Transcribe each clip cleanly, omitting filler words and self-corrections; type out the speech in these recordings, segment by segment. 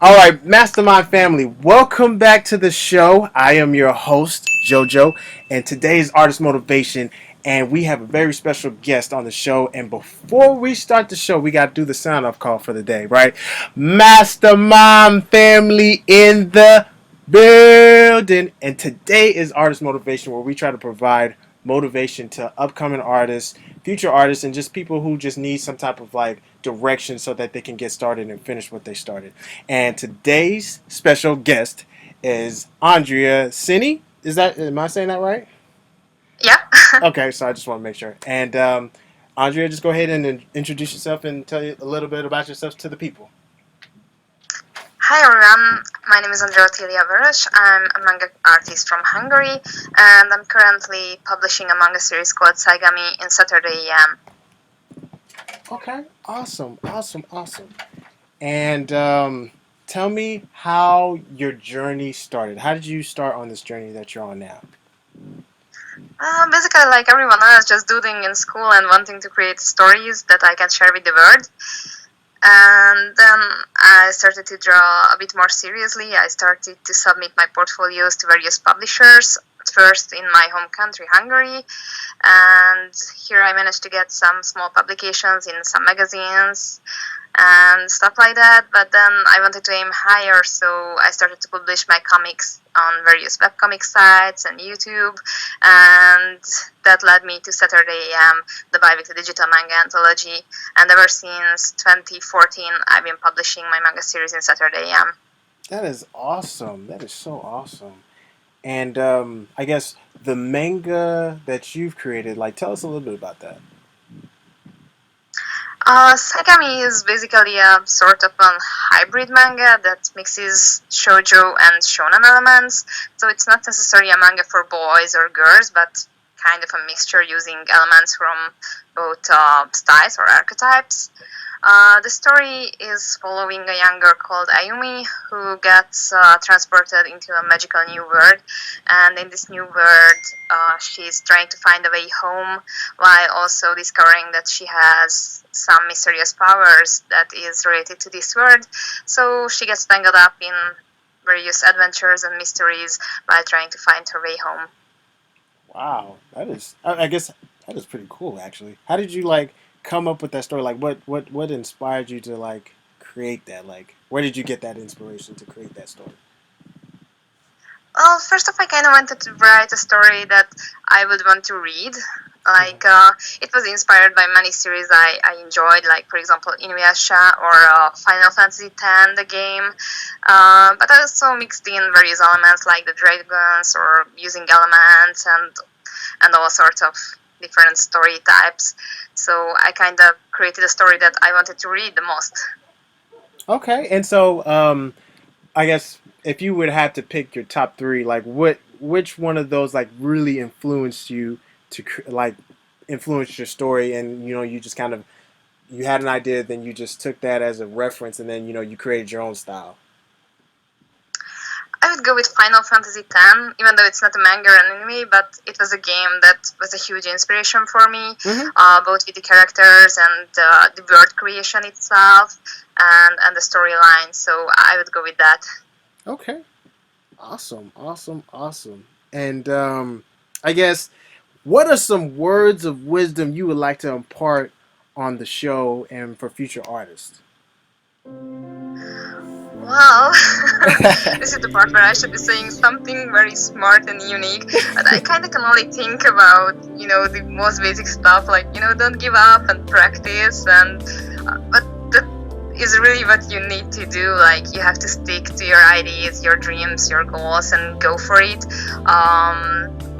All right, Mastermind family, welcome back to the show. I am your host, JoJo, and today's Artist Motivation, and we have a very special guest on the show. And before we start the show, we got to do the sign off call for the day, right? Mastermind family in the building. And today is Artist Motivation, where we try to provide motivation to upcoming artists, future artists, and just people who just need some type of like direction so that they can get started and finish what they started. And today's special guest is Andrea Seny. Am I saying that right? Yeah. Okay, so I just want to make sure. And Andrea, just go ahead and introduce yourself and tell you a little bit about yourself to the people. Hi everyone, my name is Andrea Seny. I'm a manga artist from Hungary, and I'm currently publishing a manga series called Saigami in Saturday AM. Okay, awesome. And tell me how your journey started. How did you start on this journey that you're on now? Basically, like everyone else, just doing in school and wanting to create stories that I can share with the world. And then I started to draw a bit more seriously. I started to submit my portfolios to various publishers, first in my home country, Hungary. And here I managed to get some small publications in some magazines and stuff like that. But then I wanted to aim higher, so I started to publish my comics on various webcomic sites and YouTube. And that led me to Saturday AM, the bi-weekly digital manga anthology. And ever since 2014, I've been publishing my manga series in Saturday AM. That is awesome. That is so awesome. And I guess the manga that you've created, like, tell us a little bit about that. Saigami is basically a sort of a hybrid manga that mixes shoujo and shonen elements. So it's not necessarily a manga for boys or girls, but kind of a mixture using elements from both styles or archetypes. The story is following a young girl called Ayumi who gets transported into a magical new world, and in this new world, she's trying to find a way home while also discovering that she has some mysterious powers that is related to this world. So she gets tangled up in various adventures and mysteries while trying to find her way home. Wow, that is. I guess that is pretty cool, actually. How did you like come up with that story? Like, what inspired you to like create that? Like, where did you get that inspiration to create that story? Well, first off, I kind of wanted to write a story that I would want to read. Like, it was inspired by many series I enjoyed, like, for example, Inuyasha or Final Fantasy X, the game. But I also mixed in various elements like the dragons or using elements and all sorts of different story types. So I kind of created a story that I wanted to read the most. Okay, and so I guess if you would have to pick your top three, like which one of those like really influenced you to like influence your story, and you just kind of you had an idea, then you just took that as a reference, and then you created your own style. I would go with Final Fantasy X, even though it's not a manga or an anime, but it was a game that was a huge inspiration for me, Mm-hmm. both with the characters and the world creation itself and the storyline. So I would go with that. Okay, awesome. And I guess what are some words of wisdom you would like to impart on the show and for future artists? Well, this is the part where I should be saying something very smart and unique, but I kind of can only think about, the most basic stuff like, don't give up and practice, but that is really what you need to do. Like, you have to stick to your ideas, your dreams, your goals, and go for it.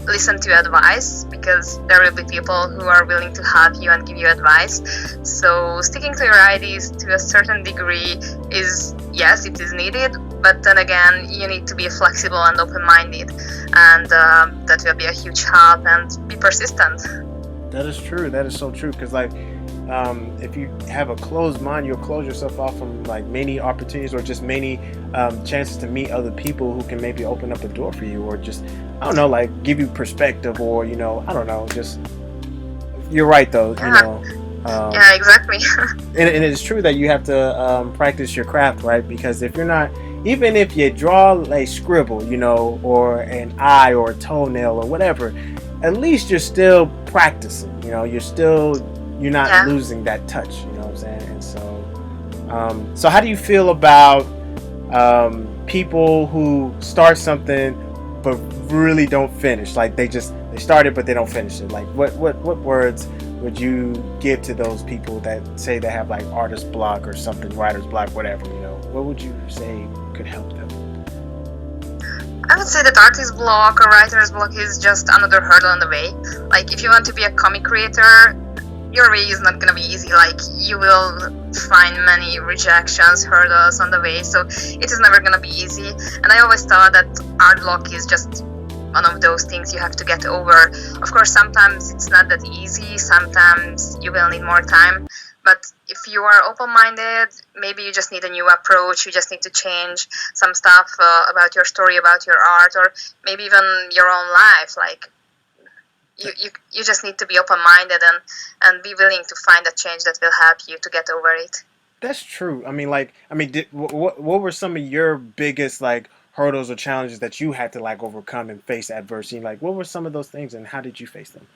Listen to advice, because there will be people who are willing to help you and give you advice. So sticking to your ideas to a certain degree is, yes, it is needed, but then again, you need to be flexible and open-minded, and that will be a huge help. And be persistent. That is true. That is so true. Because like, if you have a closed mind, you'll close yourself off from like many opportunities or just many chances to meet other people who can maybe open up a door for you, or just I don't know, like give you perspective, or I don't know. Just you're right though. Yeah. Um, Yeah, exactly. and it's true that you have to practice your craft, right? Because if you're not, even if you draw a scribble, or an eye or a toenail or whatever, at least you're still practicing. You're not Yeah. losing that touch. You know what I'm saying? And so how do you feel about people who start something but really don't finish? Like they start it but they don't finish it. Like what words would you give to those people that say they have like artist block or something, writer's block, whatever? What would you say could help them? I would say that artist block or writer's block is just another hurdle on the way. Like, if you want to be a comic creator, your way is not gonna be easy. Like, you will find many rejections, hurdles on the way, so it is never gonna be easy. And I always thought that art block is just one of those things you have to get over. Of course, sometimes it's not that easy, sometimes you will need more time. But if you are open-minded, maybe you just need a new approach, you just need to change some stuff about your story, about your art, or maybe even your own life. Like, you just need to be open-minded and be willing to find a change that will help you to get over it. That's true. What were some of your biggest like hurdles or challenges that you had to like overcome and face adversity? Like, what were some of those things, and how did you face them?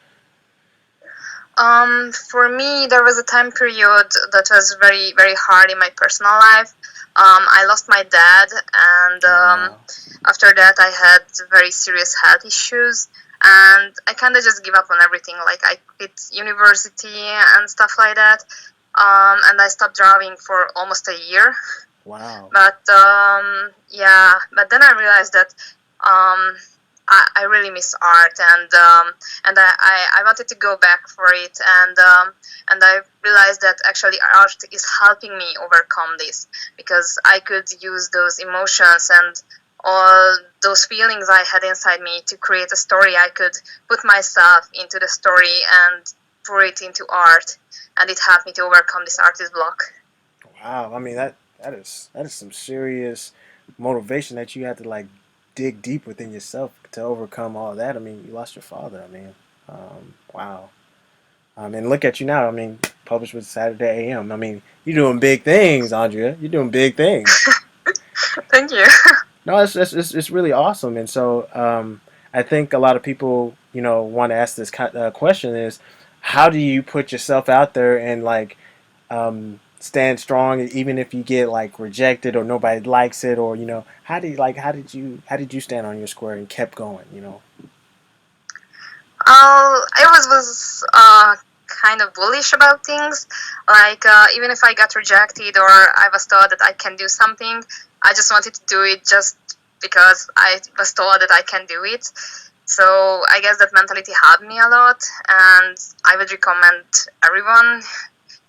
For me, there was a time period that was very, very hard in my personal life. I lost my dad, and Oh wow. after that, I had very serious health issues, and I kind of just give up on everything. Like, I quit university and stuff like that, and I stopped drawing for almost a year. Wow. But yeah, but then I realized that um, I really miss art, and I wanted to go back for it, and I realized that actually art is helping me overcome this, because I could use those emotions and all those feelings I had inside me to create a story. I could put myself into the story and pour it into art, and it helped me to overcome this artist block. Wow. That is some serious motivation that you had to like dig deep within yourself to overcome all that. I mean, you lost your father. Wow. And look at you now. I mean, published with Saturday AM. I mean, you're doing big things, Andrea. You're doing big things. Thank you. No, it's really awesome. And so I think a lot of people, want to ask this question is, how do you put yourself out there and like stand strong even if you get like rejected or nobody likes it, or how did you stand on your square and kept going? I always was kind of bullish about things. Like, even if I got rejected or I was told that I can do something, I just wanted to do it just because I was told that I can do it. So I guess that mentality helped me a lot, and I would recommend everyone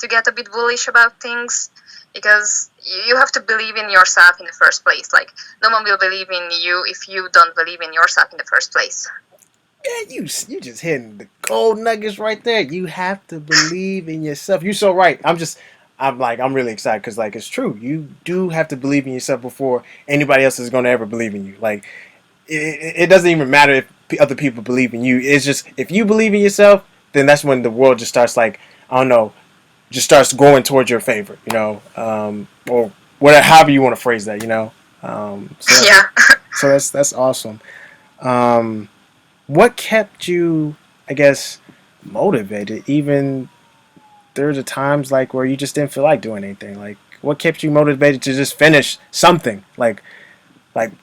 to get a bit bullish about things, because you have to believe in yourself in the first place. Like, no one will believe in you if you don't believe in yourself in the first place. Yeah, you just hitting the gold nuggets right there. You have to believe in yourself. You're so right. I'm really excited because like it's true. You do have to believe in yourself before anybody else is going to ever believe in you. Like it doesn't even matter if other people believe in you. It's just if you believe in yourself, then that's when the world just starts like I don't know, just starts going towards your favor. Or whatever, however you want to phrase that. So that, Yeah. so that's awesome. Um, what kept you, I guess, motivated? Even there's a times like where you just didn't feel like doing anything. Like, what kept you motivated to just finish something? Like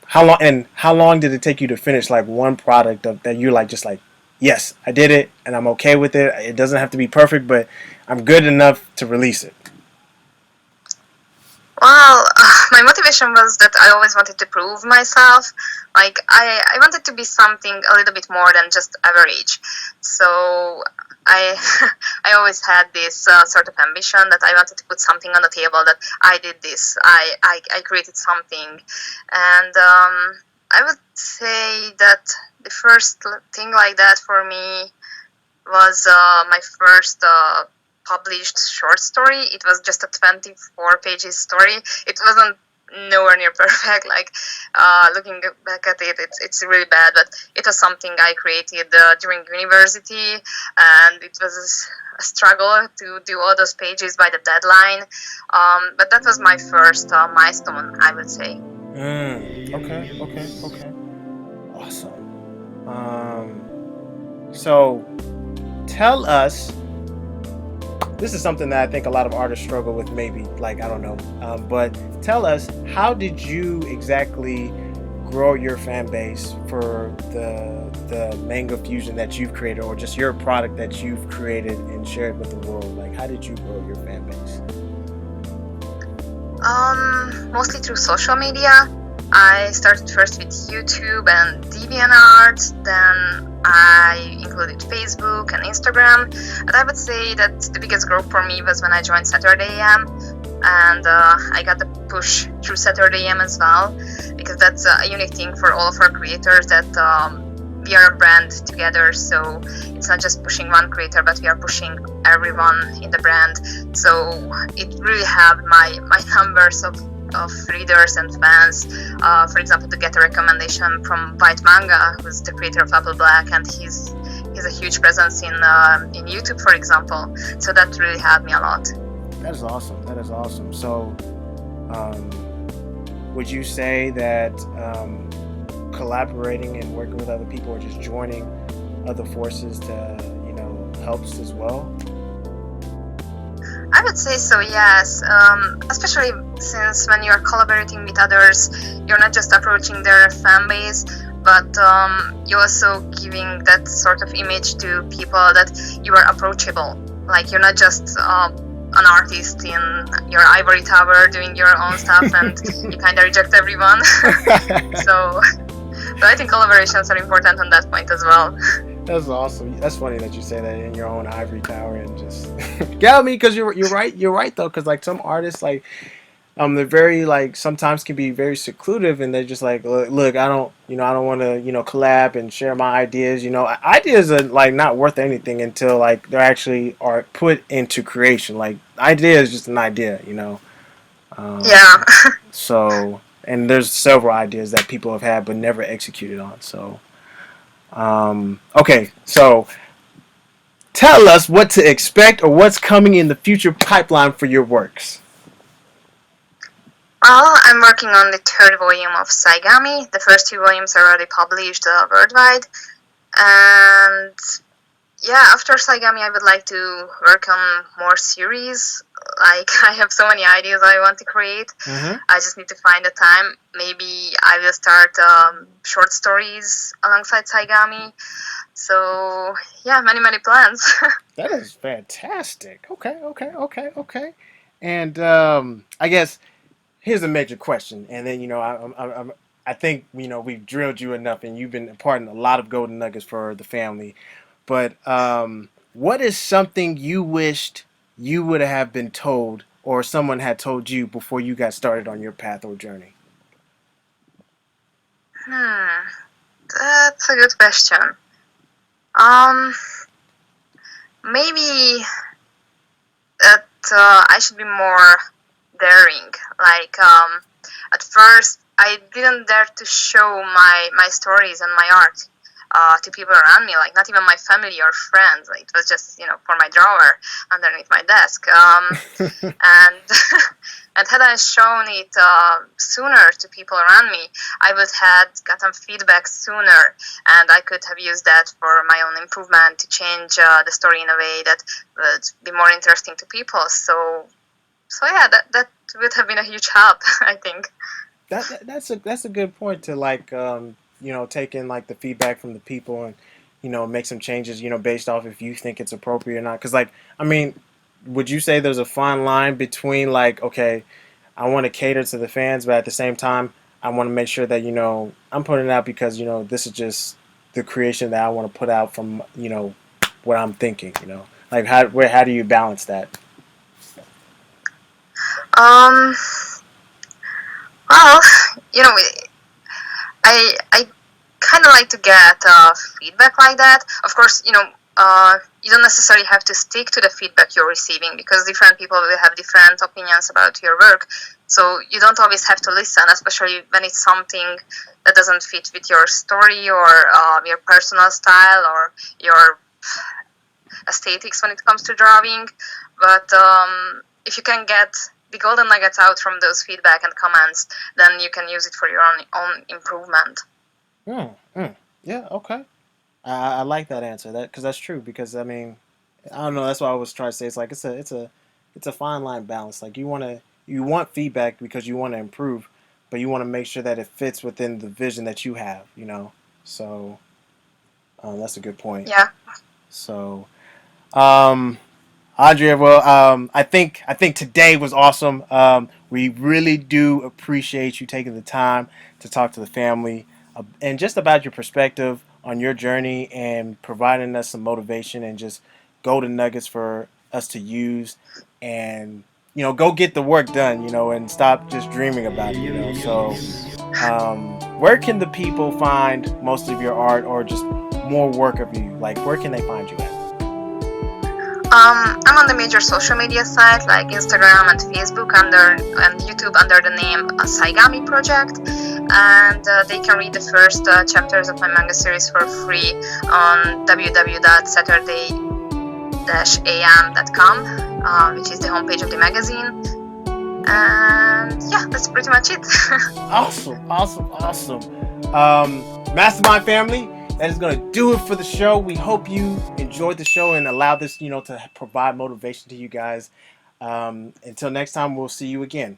how long did it take you to finish like one product that you're like just like, yes, I did it and I'm okay with it. It doesn't have to be perfect, but I'm good enough to release it. Well, my motivation was that I always wanted to prove myself. Like, I wanted to be something a little bit more than just average. So I I always had this sort of ambition that I wanted to put something on the table, that I did this, I created something. And I would say that the first thing like that for me was my first published short story. It was just a 24 pages story. It wasn't nowhere near perfect. Like looking back at it, it's really bad. But it was something I created during university, and it was a struggle to do all those pages by the deadline. But that was my first milestone, I would say. Okay. Okay. Okay. Awesome. So tell us. This is something that I think a lot of artists struggle with. Maybe like I don't know. But tell us, how did you exactly grow your fan base for the manga fusion that you've created, or just your product that you've created and shared with the world? Like, how did you grow your fan base? Mostly through social media. I started first with YouTube and DeviantArt, then I included Facebook and Instagram. And I would say that the biggest growth for me was when I joined Saturday AM, and I got the push through Saturday AM as well, because that's a unique thing for all of our creators, that we are a brand together, so it's not just pushing one creator, but we are pushing everyone in the brand. So it really helped my numbers of readers and fans. For example, to get a recommendation from White Manga, who's the creator of Apple Black, and he's a huge presence in YouTube, for example. So that really helped me a lot. That is awesome. That is awesome. So, would you say that collaborating and working with other people, or just joining other forces to, helps as well? I would say so, yes. Especially since when you're collaborating with others, you're not just approaching their fan base, but you're also giving that sort of image to people that you are approachable. Like, you're not just an artist in your ivory tower doing your own stuff and you kind of reject everyone. So I think collaborations are important on that point as well. That's awesome. That's funny that you say that, in your own ivory tower, and just yeah, me, because you're right. You're right though, because like some artists, like they're very, like, sometimes can be very seclusive, and they're just like, look, I don't want to, collab and share my ideas. Ideas are like not worth anything until like they actually are put into creation. Like, idea is just an idea. Yeah. So, and there's several ideas that people have had but never executed on. So, okay, so tell us what to expect, or what's coming in the future pipeline for your works. Well, I'm working on the third volume of Saigami. The first two volumes are already published worldwide. And yeah, after Saigami, I would like to work on more series. Like, I have so many ideas I want to create. Mm-hmm. I just need to find the time. Maybe I will start short stories alongside Saigami. So yeah, many plans. That is fantastic. Okay. And I guess here's a major question, and then I think we've drilled you enough, and you've been imparting a lot of golden nuggets for the family. But what is something you wished you would have been told, or someone had told you before you got started on your path or journey? That's a good question. Um, Maybe that I should be more daring. Like, at first, I didn't dare to show my stories and my art to people around me, like not even my family or friends. Like, it was just, for my drawer underneath my desk. And and had I shown it sooner to people around me, I would have gotten feedback sooner, and I could have used that for my own improvement to change the story in a way that would be more interesting to people. So yeah, that would have been a huge help, I think. That's a good point to, like, take in, like, the feedback from the people, and make some changes, based off if you think it's appropriate or not. Because, like, I mean, would you say there's a fine line between, like, okay, I want to cater to the fans, but at the same time I want to make sure that I'm putting it out because this is just the creation that I want to put out from what I'm thinking. Like, how do you balance that? Um, well, you know, I kind of like to get feedback like that. Of course, you don't necessarily have to stick to the feedback you're receiving, because different people will have different opinions about your work. So you don't always have to listen, especially when it's something that doesn't fit with your story or your personal style or your aesthetics when it comes to drawing. But if you can get the golden nuggets out from those feedback and comments, then you can use it for your own improvement. Yeah, okay. I like that answer. That because that's true. Because I mean, I don't know. That's what I was trying to say. It's like it's a fine line balance. Like you want feedback because you want to improve, but you want to make sure that it fits within the vision that you have. You know. So that's a good point. Yeah. So um, Andrea, well, I think today was awesome. We really do appreciate you taking the time to talk to the family and just about your perspective on your journey and providing us some motivation and just golden nuggets for us to use and go get the work done, and stop just dreaming about it. So, where can the people find most of your art or just more work of you? Like, where can they find you at? I'm on the major social media sites like Instagram and Facebook and YouTube under the name Saigami Project, and they can read the first chapters of my manga series for free on www.saturday-am.com, which is the homepage of the magazine. And yeah, that's pretty much it. Awesome. Mastermind family, that is going to do it for the show. We hope you enjoyed the show and allowed this, to provide motivation to you guys. Until next time, we'll see you again.